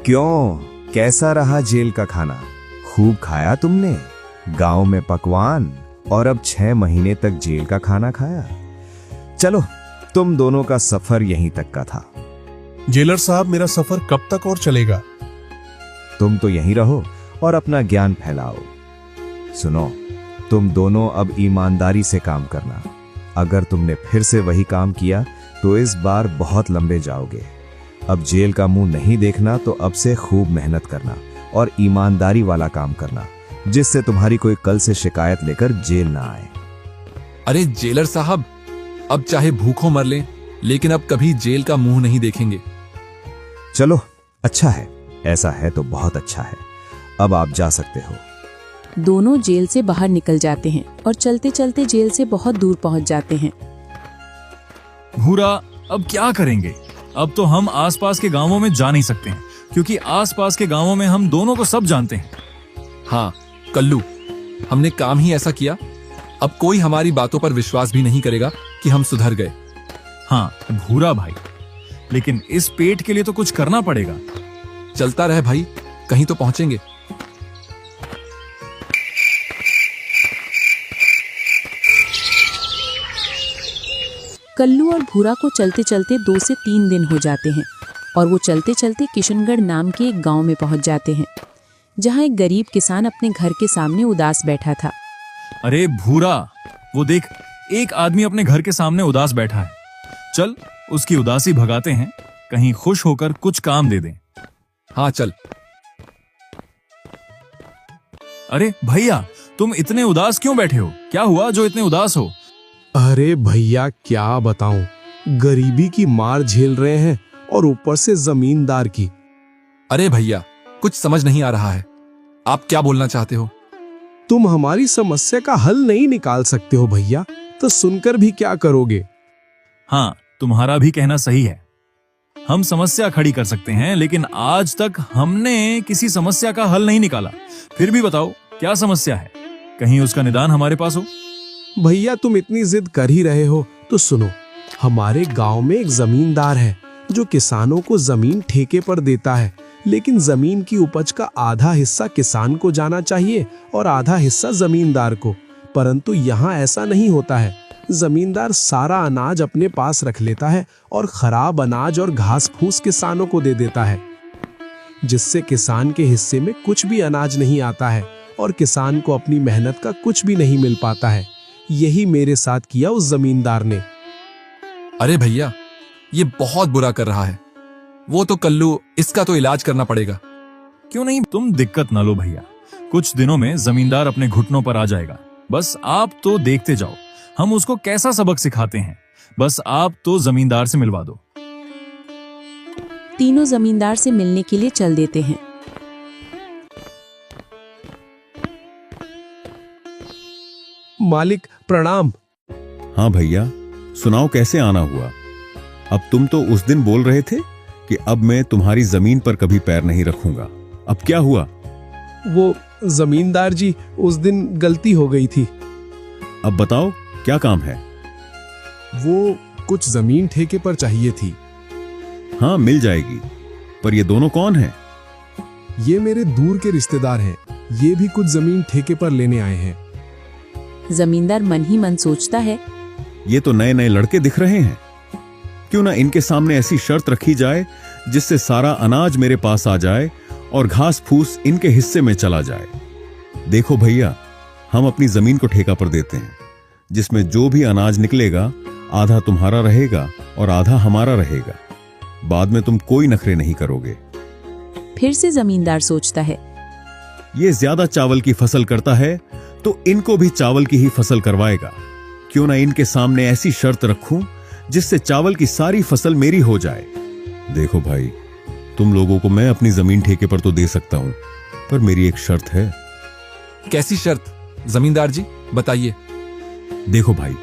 क्यों, कैसा रहा जेल का खाना? खूब खाया तुमने? गांव में पकवान और अब 6 महीने तक जेल का खाना खाया। चलो, तुम दोनों का सफर यहीं तक का था। जेलर साहब, मेरा सफर कब तक और चलेगा? तुम तो यहीं रहो और अपना ज्ञान फैलाओ। सुनो, तुम दोनों अब ईमानदारी से काम करना। अगर तुमने फिर से वही काम किया तो इस बार बहुत लंबे जाओगे। अब जेल का मुंह नहीं देखना, तो अब से खूब मेहनत करना और ईमानदारी वाला काम करना, जिससे तुम्हारी कोई कल से शिकायत लेकर जेल ना आए। अरे जेलर साहब, अब चाहे भूखों मर लें, लेकिन अब कभी जेल का मुंह नहीं देखेंगे। चलो, अच्छा है, ऐसा है तो बहुत अच्छा है। अब आप जा सकते हो। दोनों जेल से बाहर निकल जाते हैं और चलते चलते जेल से बहुत दूर पहुंच जाते हैं। भूरा, अब क्या करेंगे? अब तो हम आसपास के गांवों में जा नहीं सकते हैं, क्योंकि आसपास के गांवों में हम दोनों को सब जानते हैं। हाँ कल्लू, हमने काम ही ऐसा किया, अब कोई हमारी बातों पर विश्वास भी नहीं करेगा कि हम सुधर गए। हाँ भूरा भाई, लेकिन इस पेट के लिए तो कुछ करना पड़ेगा। चलता रहे भाई, कहीं तो पहुंचेंगे। कल्लू और भूरा को चलते चलते 2 से 3 दिन हो जाते हैं और वो चलते चलते किशनगढ़ नाम के एक गांव में पहुंच जाते हैं, जहां एक गरीब किसान अपने घर के सामने उदास बैठा था। अरे भूरा, वो देख, एक आदमी अपने घर के सामने उदास बैठा है। चल उसकी उदासी भगाते हैं, कहीं खुश होकर कुछ काम दे दें। हाँ चल। अरे भैया, तुम इतने उदास क्यों बैठे हो? क्या हुआ जो इतने उदास हो? अरे भैया, क्या बताऊं, गरीबी की मार झेल रहे हैं और ऊपर से जमींदार की। अरे भैया, कुछ समझ नहीं आ रहा है, आप क्या बोलना चाहते हो? तुम हमारी समस्या का हल नहीं निकाल सकते हो भैया, तो सुनकर भी क्या करोगे? हाँ, तुम्हारा भी कहना सही है। हम समस्या खड़ी कर सकते हैं, लेकिन आज तक हमने किसी समस्या का हल नहीं निकाला। फिर भी बताओ, क्या समस्या है? कहीं उसका निदान हमारे पास हो। भैया, तुम इतनी जिद कर ही रहे हो तो सुनो। हमारे गांव में एक जमींदार है जो किसानों को जमीन ठेके पर देता है, लेकिन जमीन की उपज का आधा हिस्सा किसान को जाना चाहिए और आधा हिस्सा जमींदार को। परंतु यहाँ ऐसा नहीं होता है। जमींदार सारा अनाज अपने पास रख लेता है और खराब अनाज और घास फूस किसानों को दे देता है, जिससे किसान के हिस्से में कुछ भी अनाज नहीं आता है और किसान को अपनी मेहनत का कुछ भी नहीं मिल पाता है। यही मेरे साथ किया उस जमींदार ने। अरे भैया, ये बहुत बुरा कर रहा है। वो तो कल्लू, इसका तो इलाज करना पड़ेगा। क्यों नहीं, तुम दिक्कत ना लो भैया, कुछ दिनों में जमींदार अपने घुटनों पर आ जाएगा। बस आप तो देखते जाओ, हम उसको कैसा सबक सिखाते हैं। बस आप तो जमींदार से मिलवा दो। तीनों जमींदार से मिलने के लिए चल देते हैं। मालिक प्रणाम। हाँ भैया, सुनाओ कैसे आना हुआ? अब तुम तो उस दिन बोल रहे थे कि अब मैं तुम्हारी जमीन पर कभी पैर नहीं रखूंगा। अब क्या हुआ? वो जमींदार जी, उस दिन गलती हो गई थी। अब बताओ क्या काम है? वो कुछ जमीन ठेके पर चाहिए थी। हाँ मिल जाएगी, पर ये दोनों कौन हैं? ये मेरे दूर के रिश्तेदार हैं। ये भी कुछ जमीन ठेके पर लेने आए हैं। जमींदार मन ही मन सोचता है, ये तो नए नए लड़के दिख रहे हैं। क्यों ना इनके सामने ऐसी शर्त रखी जाए जिससे सारा अनाज मेरे पास आ जाए और घास फूस इनके हिस्से में चला जाए। देखो भैया, हम अपनी जमीन को ठेका पर देते हैं, जिसमें जो भी अनाज निकलेगा आधा तुम्हारा रहेगा और आधा हमारा रहेगा। बाद में तुम कोई नखरे नहीं करोगे। फिर से जमींदार सोचता है, ये ज्यादा चावल की फसल करता है तो इनको भी चावल की ही फसल करवाएगा। क्यों ना इनके सामने ऐसी शर्त रखूं जिससे चावल की सारी फसल मेरी हो जाए। देखो भाई, तुम लोगों को मैं अपनी जमीन ठेके पर तो दे सकता हूं, पर मेरी एक शर्त है। कैसी शर्त जमींदार जी, बताइए। देखो भाई,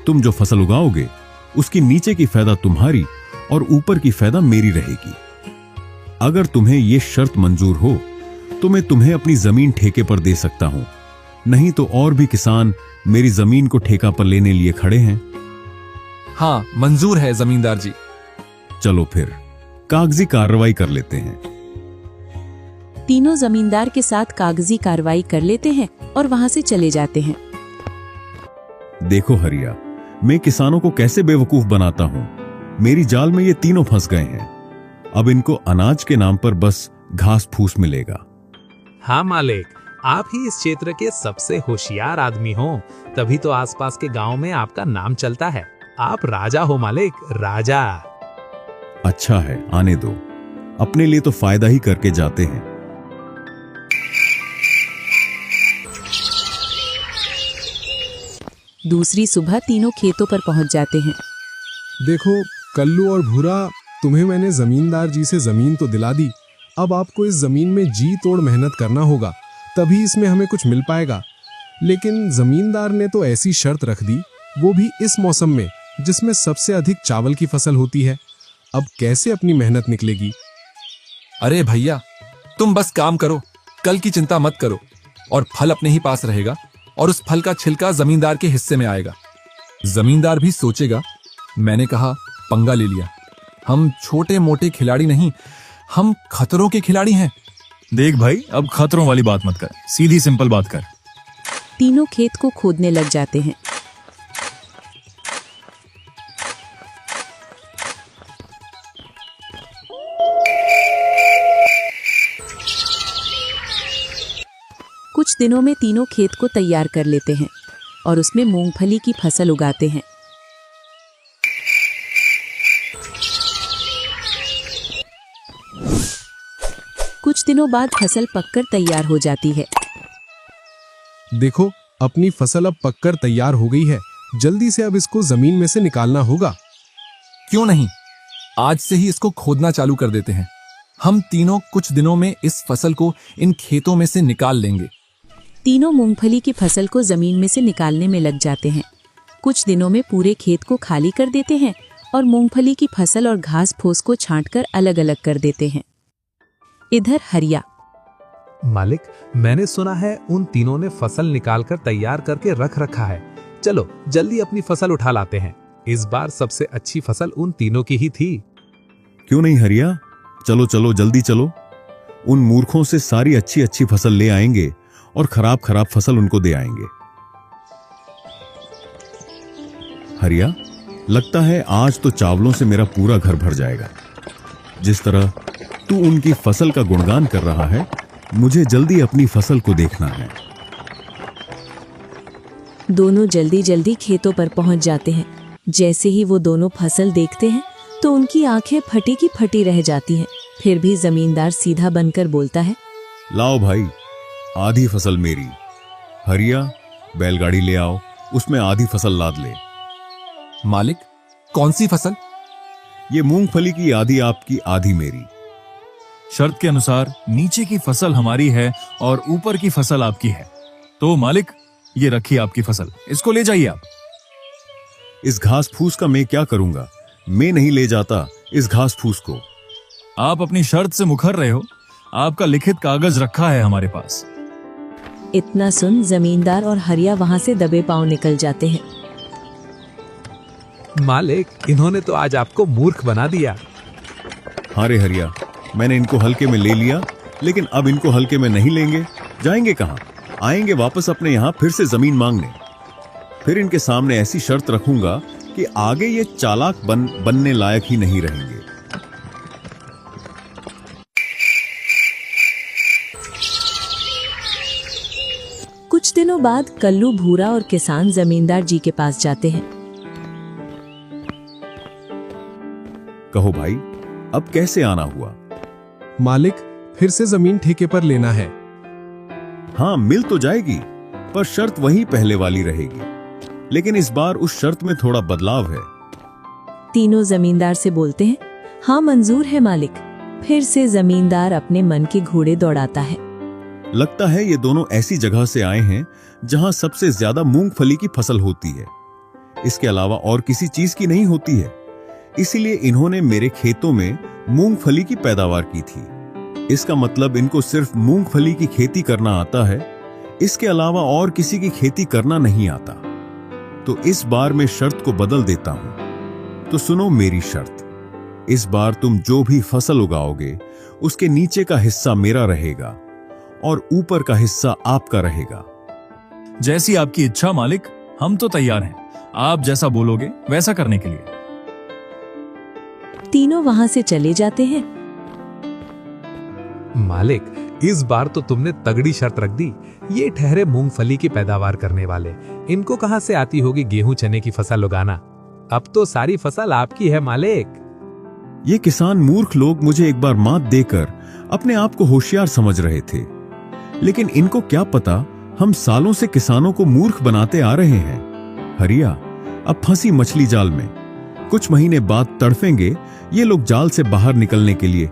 तुम जो फसल उगाओगे उसकी नीचे की फायदा तुम्हारी और ऊपर की फायदा मेरी रहेगी। अगर तुम्हें यह शर्त मंजूर हो तो मैं तुम्हें अपनी जमीन ठेके पर दे सकता हूं, नहीं तो और भी किसान मेरी जमीन को ठेका पर लेने लिए खड़े हैं। हाँ, मंजूर है जमींदार जी। चलो फिर कागजी कार्रवाई कर लेते हैं। तीनों जमींदार के साथ कागजी कार्रवाई कर लेते हैं और वहां से चले जाते हैं। देखो हरिया, मैं किसानों को कैसे बेवकूफ बनाता हूँ। मेरी जाल में ये तीनों फंस गए हैं। अब इनको अनाज के नाम पर बस घास फूस मिलेगा। हाँ मालिक, आप ही इस क्षेत्र के सबसे होशियार आदमी हो, तभी तो आसपास के गांव में आपका नाम चलता है। आप राजा हो मालिक, राजा। अच्छा है, आने दो। अपने लिए तो फायदा ही करके जाते हैं। दूसरी सुबह तीनों खेतों पर पहुंच जाते हैं। देखो कल्लू और भूरा, तुम्हें मैंने जमींदार जी से जमीन तो दिला दी, अब आपको इस जमीन में जी तोड़ मेहनत करना होगा, तभी इसमें हमें कुछ मिल पाएगा। लेकिन जमींदार ने तो ऐसी शर्त रख दी, वो भी इस मौसम में जिसमें सबसे अधिक चावल की फसल होती है। अब कैसे अपनी मेहनत निकलेगी? अरे भैया, तुम बस काम करो, कल की चिंता मत करो, और फल अपने ही पास रहेगा और उस फल का छिलका जमींदार के हिस्से में आएगा। जमींदार भी सोचेगा, मैंने कहा पंगा ले लिया। हम छोटे मोटे खिलाड़ी नहीं, हम खतरों के खिलाड़ी हैं। देख भाई, अब खतरों वाली बात मत कर, सीधी सिंपल बात कर। तीनों खेत को खोदने लग जाते हैं। कुछ दिनों में तीनों खेत को तैयार कर लेते हैं और उसमें मूंगफली की फसल उगाते हैं। कुछ दिनों बाद फसल पककर तैयार हो जाती है। देखो, अपनी फसल अब पककर तैयार हो गई है, जल्दी से अब इसको जमीन में से निकालना होगा। क्यों नहीं, आज से ही इसको खोदना चालू कर देते हैं। हम तीनों कुछ दिनों में इस फसल को इन खेतों में से निकाल लेंगे। तीनों मूंगफली की फसल को जमीन में से निकालने में लग जाते हैं। कुछ दिनों में पूरे खेत को खाली कर देते हैं और मूंगफली की फसल और घास फूस को छांटकर अलग अलग कर देते हैं। इधर हरिया, मालिक, मैंने सुना है उन तीनों ने फसल निकालकर तैयार करके रख रखा है। चलो जल्दी अपनी फसल उठा लाते हैं। इस बार सबसे अच्छी फसल उन तीनों की ही थी। क्यों नहीं हरिया, चलो चलो जल्दी चलो। उन मूर्खों से सारी अच्छी अच्छी फसल ले आएंगे और खराब खराब फसल उनको दे आएंगे। हरिया, लगता है आज तो चावलों से मेरा पूरा घर भर जाएगा। जिस तरह तू उनकी फसल का गुणगान कर रहा है, मुझे जल्दी अपनी फसल को देखना है। दोनों जल्दी जल्दी खेतों पर पहुंच जाते हैं। जैसे ही वो दोनों फसल देखते हैं तो उनकी आंखें फटी की फटी रह जाती हैं। फिर भी जमींदार सीधा बनकर बोलता है, लाओ भाई, आधी फसल मेरी। हरिया, बैलगाड़ी ले आओ, उसमें आधी फसल लाद ले। मालिक, कौन सी फसल? ये मूंगफली की आधी आपकी, आधी मेरी। शर्त के अनुसार नीचे की फसल हमारी है और ऊपर की फसल आपकी है। तो मालिक, ये रखिए आपकी फसल, इसको ले जाइए आप। इस घास फूस का मैं क्या करूंगा? मैं नहीं ले जाता इस घास फूस को। आप अपनी शर्त से मुकर रहे हो, आपका लिखित कागज रखा है हमारे पास। इतना सुन जमींदार और हरिया वहां से दबे पांव निकल जाते हैं। मालिक, इन्होंने तो आज आपको मूर्ख बना दिया। हाँ रे हरिया, मैंने इनको हल्के में ले लिया, लेकिन अब इनको हल्के में नहीं लेंगे। जाएंगे कहाँ? आएंगे वापस अपने यहाँ फिर से जमीन मांगने। फिर इनके सामने ऐसी शर्त रखूंगा कि आगे ये चालाक बनने लायक ही नहीं रहेंगे। कुछ दिनों बाद कल्लू, भूरा और किसान जमींदार जी के पास जाते हैं। कहो भाई, अब कैसे आना हुआ? मालिक, फिर से जमीन ठेके पर लेना है। हाँ, मिल तो जाएगी, पर शर्त वही पहले वाली रहेगी। लेकिन इस बार उस शर्त में थोड़ा बदलाव है। तीनों जमींदार से बोलते हैं, हाँ मंजूर है मालिक। फिर से जमींदार अपने मन के घोड़े दौड़ाता है। लगता है ये दोनों ऐसी जगह से आए हैं जहां सबसे ज्यादा मूंगफली की फसल होती है। इसके अलावा और किसी चीज की नहीं होती है। इसीलिए इन्होंने मेरे खेतों में मूंगफली की पैदावार की थी। इसका मतलब इनको सिर्फ मूंगफली की खेती करना आता है, इसके अलावा और किसी की खेती करना नहीं आता। तो इस बार मैं शर्त को बदल देता हूं। तो सुनो मेरी शर्त। इस बार तुम जो भी फसल उगाओगे उसके नीचे का हिस्सा मेरा रहेगा और ऊपर का हिस्सा आपका रहेगा। जैसी आपकी इच्छा मालिक, हम तो तैयार हैं आप जैसा बोलोगे वैसा करने के लिए। तीनों वहां से चले जाते हैं। मालिक, इस बार तो तुमने तगड़ी शर्त रख दी। ये ठहरे मूंगफली की पैदावार करने वाले, इनको कहां से आती होगी गेहूं चने की फसल उगाना। अब तो सारी फसल आपकी है मालिक। ये किसान मूर्ख लोग मुझे एक बार मात देकर अपने आप को होशियार समझ रहे थे, लेकिन इनको क्या पता हम सालों से किसानों को मूर्ख बनाते आ रहे हैं। हरिया अब फंसी मछली जाल में। कुछ महीने बाद तड़फेंगे ये लोग जाल से बाहर निकलने के लिए।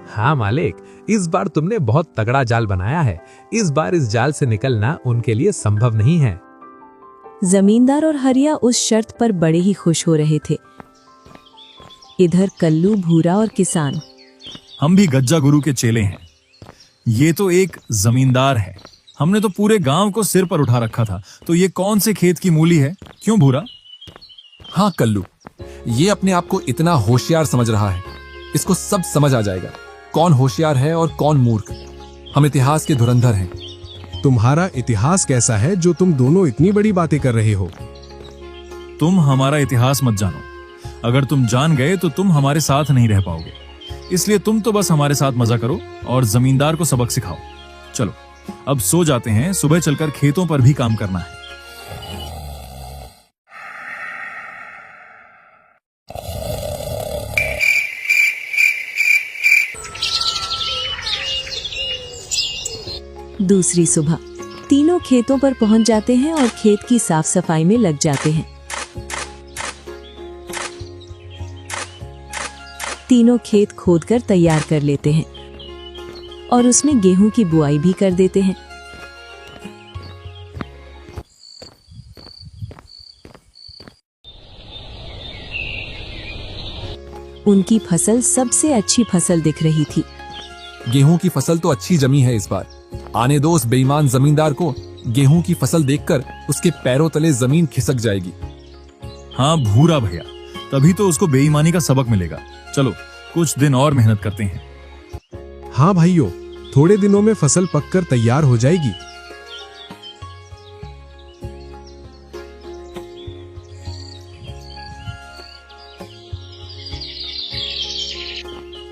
हाँ मालिक, इस बार तुमने बहुत तगड़ा जाल बनाया है। इस बार इस जाल से निकलना उनके लिए संभव नहीं है। जमींदार और हरिया उस शर्त पर बड़े ही खुश हो रहे थे। इधर कल्लू, भूरा और किसान। हम भी गज्जा गुरु के चेले हैं। ये तो एक जमींदार है, हमने तो पूरे गांव को सिर पर उठा रखा था, तो ये कौन से खेत की मूली है? क्यों भूरा? हाँ कल्लू, ये अपने आप को इतना होशियार समझ रहा है, इसको सब समझ आ जाएगा कौन होशियार है और कौन मूर्ख। हम इतिहास के धुरंधर हैं। तुम्हारा इतिहास कैसा है जो तुम दोनों इतनी बड़ी बातें कर रहे हो? तुम हमारा इतिहास मत जानो। अगर तुम जान गए तो तुम हमारे साथ नहीं रह पाओगे, इसलिए तुम तो बस हमारे साथ मजा करो और जमींदार को सबक सिखाओ। चलो अब सो जाते हैं, सुबह चलकर खेतों पर भी काम करना है। दूसरी सुबह तीनों खेतों पर पहुंच जाते हैं और खेत की साफ सफाई में लग जाते हैं। तीनों खेत खोदकर तैयार कर लेते हैं और उसमें गेहूं की बुआई भी कर देते हैं। उनकी फसल सबसे अच्छी फसल दिख रही थी। गेहूं की फसल तो अच्छी जमी है इस बार। आने दो उस बेईमान जमींदार को, गेहूं की फसल देखकर उसके पैरों तले जमीन खिसक जाएगी। हाँ भूरा भैया, तभी तो उसको बेईमानी का सबक मिलेगा। चलो कुछ दिन और मेहनत करते हैं। हाँ भाइयों, थोड़े दिनों में फसल पककर तैयार हो जाएगी।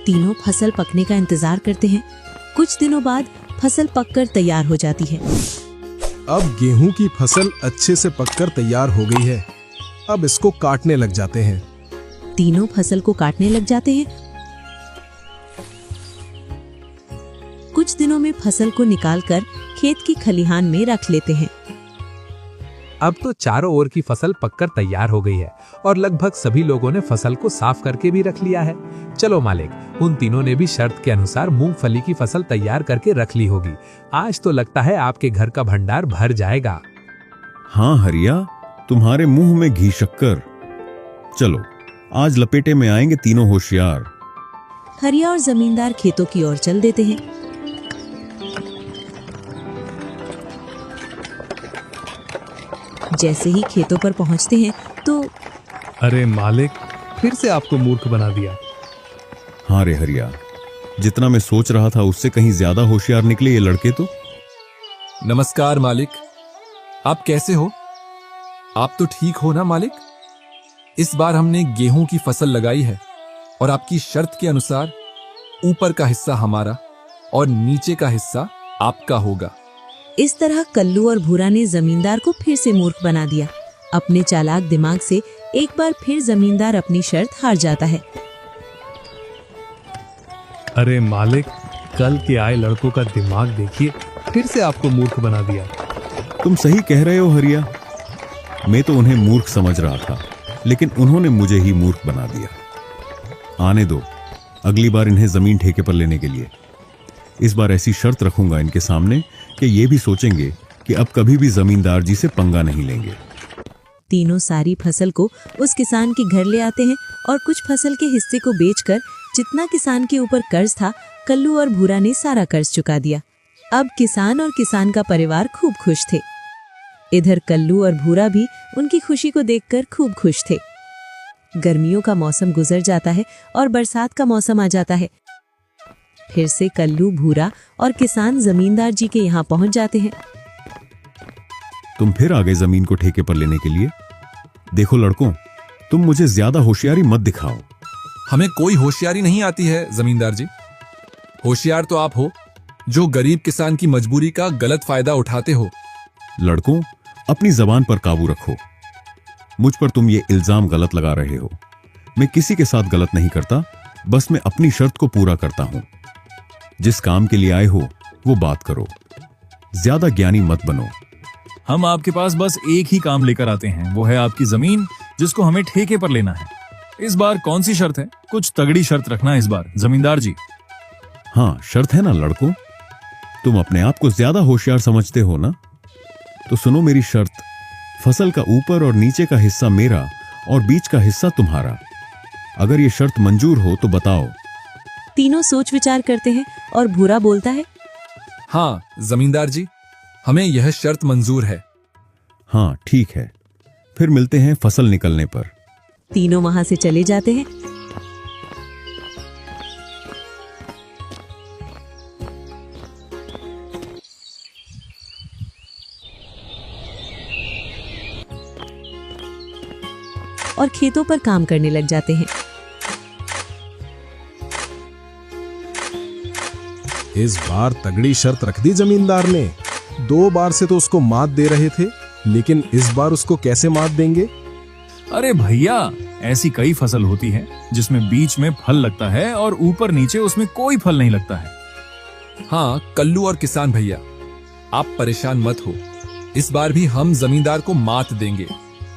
तीनों फसल पकने का इंतजार करते हैं। कुछ दिनों बाद फसल पककर तैयार हो जाती है। अब गेहूं की फसल अच्छे से पककर तैयार हो गई है। अब इसको काटने लग जाते हैं। तीनों फसल को काटने लग जाते हैं। कुछ दिनों में फसल को निकालकर खेत की खलिहान में रख लेते हैं। अब तो चारों ओर की फसल पककर तैयार हो गई है और लगभग सभी लोगों ने फसल को साफ करके भी रख लिया है। चलो मालिक, उन तीनों ने भी शर्त के अनुसार मूंगफली की फसल तैयार करके रख ली होगी। आज तो लगता है आपके घर का भंडार भर जाएगा। हाँ हरिया, तुम्हारे मुंह में घी शक्कर। चलो आज लपेटे में आएंगे तीनों होशियार। हरिया और जमींदार खेतों की ओर चल देते हैं। जैसे ही खेतों पर पहुंचते हैं तो अरे मालिक, फिर से आपको मूर्ख बना दिया। हाँ रे हरिया, जितना मैं सोच रहा था उससे कहीं ज्यादा होशियार निकले ये लड़के तो। नमस्कार मालिक, आप कैसे हो? आप तो ठीक हो ना मालिक? इस बार हमने गेहूं की फसल लगाई है और आपकी शर्त के अनुसार ऊपर का हिस्सा हमारा और नीचे का हिस्सा आपका होगा। इस तरह कल्लू और भूरा ने जमींदार को फिर से मूर्ख बना दिया। अपने चालाक दिमाग से एक बार फिर जमींदार अपनी शर्त हार जाता है। अरे मालिक, कल के आए लड़कों का दिमाग देखिए, फिर से आपको मूर्ख बना दिया। तुम सही कह रहे हो हरिया, मैं तो उन्हें मूर्ख समझ रहा था, लेकिन उन्होंने मुझे ही मूर्ख बना दिया। आने दो, अगली बार इन्हें जमीन ठेके पर लेने के लिए। इस बार ऐसी शर्त रखूंगा इनके सामने कि ये भी सोचेंगे कि अब कभी भी जमींदार जी से पंगा नहीं लेंगे। तीनों सारी फसल को उस किसान के घर ले आते हैं और कुछ फसल के हिस्से को बेचकर जितना किसान के ऊपर कर्ज था, कल्लू और भूरा ने सारा कर्ज चुका दिया। अब किसान और किसान का परिवार खूब खुश थे। इधर कल्लू और भूरा भी उनकी खुशी को देखकर खूब खुश थे। गर्मियों का मौसम गुजर जाता है और बरसात का मौसम आ जाता है। फिर से कल्लू, भूरा और किसान जमींदार जी के यहाँ पहुंच जाते हैं। तुम फिर आ गए जमीन को ठेके पर लेने के लिए। देखो लड़कों, तुम मुझे ज्यादा होशियारी मत दिखाओ। हमें कोई होशियारी नहीं आती है जमींदार जी। होशियार तो आप हो जो गरीब किसान की मजबूरी का गलत फायदा उठाते हो। लड़कों, अपनी जबान पर काबू रखो। मुझ पर तुम ये इल्जाम गलत लगा रहे हो। मैं किसी के साथ गलत नहीं करता, बस मैं अपनी शर्त को पूरा करता हूं। जिस काम के लिए आए हो वो बात करो, ज्यादा ज्ञानी मत बनो। हम आपके पास बस एक ही काम लेकर आते हैं, वो है आपकी जमीन जिसको हमें ठेके पर लेना है। इस बार कौन सी शर्त है? कुछ तगड़ी शर्त रखना इस बार जमींदार जी। हाँ, शर्त है ना लड़कों। तुम अपने आप को ज्यादा होशियार समझते हो ना, तो सुनो मेरी शर्त। फसल का ऊपर और नीचे का हिस्सा मेरा और बीच का हिस्सा तुम्हारा। अगर ये शर्त मंजूर हो तो बताओ। तीनों सोच विचार करते हैं और भूरा बोलता है, हाँ जमींदार जी, हमें यह शर्त मंजूर है। हाँ ठीक है, फिर मिलते हैं फसल निकलने पर। तीनों वहां से चले जाते हैं। और खेतों पर काम करने लग जाते हैं। इस बार तगड़ी शर्त रख दी जमींदार ने। 2 बार से तो उसको मात दे रहे थे, लेकिन इस बार उसको कैसे मात देंगे? अरे भैया, ऐसी कई फसल होती है जिसमें बीच में फल लगता है और ऊपर नीचे उसमें कोई फल नहीं लगता है। हाँ कल्लू और किसान भैया, आप परेशान मत हो। इस बार भी हम जमींदार को मात देंगे।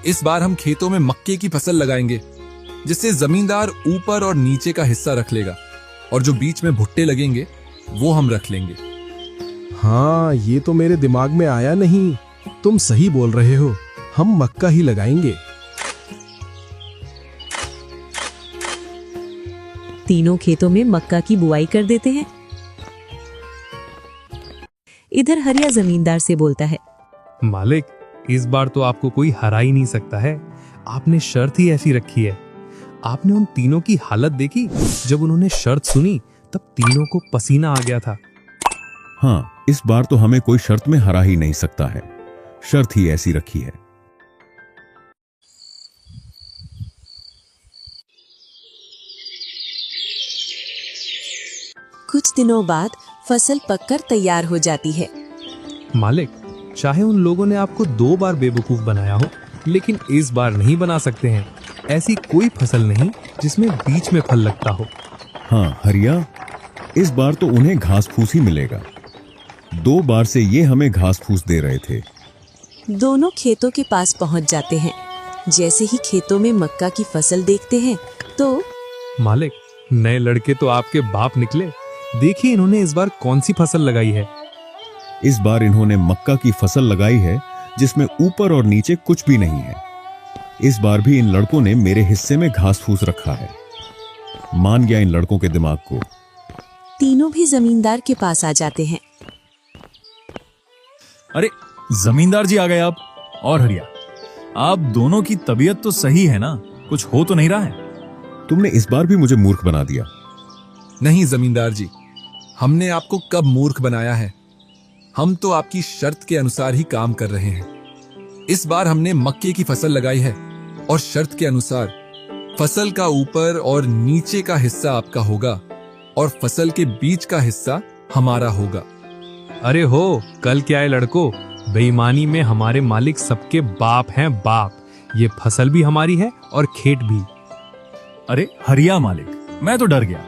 इस बार हम खेतों में मक्के की फसल लगाएंगे, जिससे जमींदार ऊपर और नीचे का हिस्सा रख लेगा और जो बीच में भुट्टे लगेंगे वो हम रख लेंगे। हाँ, ये तो मेरे दिमाग में आया नहीं। तुम सही बोल रहे हो, हम मक्का ही लगाएंगे। तीनों खेतों में मक्का की बुआई कर देते हैं। इधर हरिया जमींदार से बोलता है, मालिक, इस बार तो आपको कोई हरा ही नहीं सकता है। आपने शर्त ही ऐसी रखी है। आपने उन तीनों की हालत देखी? जब उन्होंने शर्त सुनी तब तीनों को पसीना आ गया था। हाँ, इस बार तो हमें कोई शर्त में हरा ही नहीं सकता है। शर्त ही ऐसी रखी है। कुछ दिनों बाद फसल पककर तैयार हो जाती है। मालिक, चाहे उन लोगों ने आपको 2 बार बेवकूफ बनाया हो, लेकिन इस बार नहीं बना सकते हैं। ऐसी कोई फसल नहीं जिसमें बीच में फल लगता हो। हाँ हरिया, इस बार तो उन्हें घास फूस ही मिलेगा। 2 बार से ये हमें घास फूस दे रहे थे। दोनों खेतों के पास पहुंच जाते हैं। जैसे ही खेतों में मक्का की फसल देखते हैं तो मालिक, नए लड़के तो आपके बाप निकले। देखिए इन्होंने इस बार कौन सी फसल लगाई है। इस बार इन्होंने मक्का की फसल लगाई है जिसमें ऊपर और नीचे कुछ भी नहीं है। इस बार भी इन लड़कों ने मेरे हिस्से में घास फूस रखा है। मान गया इन लड़कों के दिमाग को। तीनों भी जमींदार के पास आ जाते हैं। अरे जमींदार जी आ गए आप। और हरिया, आप दोनों की तबीयत तो सही है ना? कुछ हो तो नहीं रहा है? तुमने इस बार भी मुझे मूर्ख बना दिया। नहीं जमींदार जी, हमने आपको कब मूर्ख बनाया है? हम तो आपकी शर्त के अनुसार ही काम कर रहे हैं। इस बार हमने मक्के की फसल लगाई है और शर्त के अनुसार फसल का ऊपर और नीचे का हिस्सा आपका होगा और फसल के बीच का हिस्सा हमारा होगा। अरे हो, कल क्या है लड़कों, बेईमानी में हमारे मालिक सबके बाप हैं बाप। ये फसल भी हमारी है और खेत भी। अरे हरिया मालिक, मैं तो डर गया।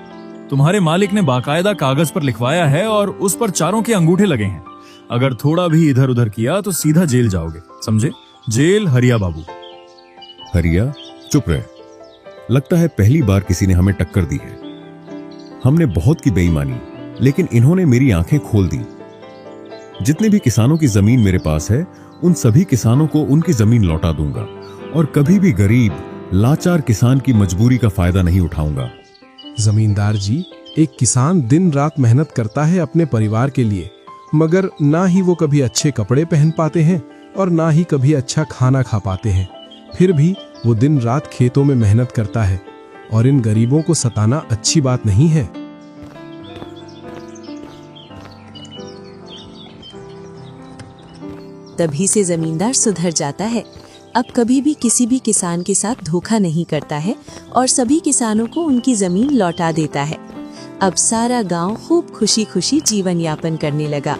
तुम्हारे मालिक ने बाकायदा कागज पर लिखवाया है और उस पर चारों के अंगूठे लगे हैं। अगर थोड़ा भी इधर उधर किया तो सीधा जेल जाओगे, समझे? जेल हरिया बाबू। हरिया चुप रहे। लगता है पहली बार किसी ने हमें टक्कर दी है। हमने बहुत की बेईमानी, लेकिन इन्होंने मेरी आंखें खोल दी। जितने भी किसानों की जमीन मेरे पास है, उन सभी किसानों को उनकी जमीन लौटा दूंगा और कभी भी गरीब लाचार किसान की मजबूरी का फायदा नहीं उठाऊंगा। जमींदार जी, एक किसान दिन रात मेहनत करता है अपने परिवार के लिए, मगर ना ही वो कभी अच्छे कपड़े पहन पाते हैं और ना ही कभी अच्छा खाना खा पाते हैं। फिर भी वो दिन रात खेतों में मेहनत करता है और इन गरीबों को सताना अच्छी बात नहीं है। तभी से जमींदार सुधर जाता है। अब कभी भी किसी भी किसान के साथ धोखा नहीं करता है और सभी किसानों को उनकी जमीन लौटा देता है। अब सारा गांव खूब खुशी खुशी जीवन यापन करने लगा।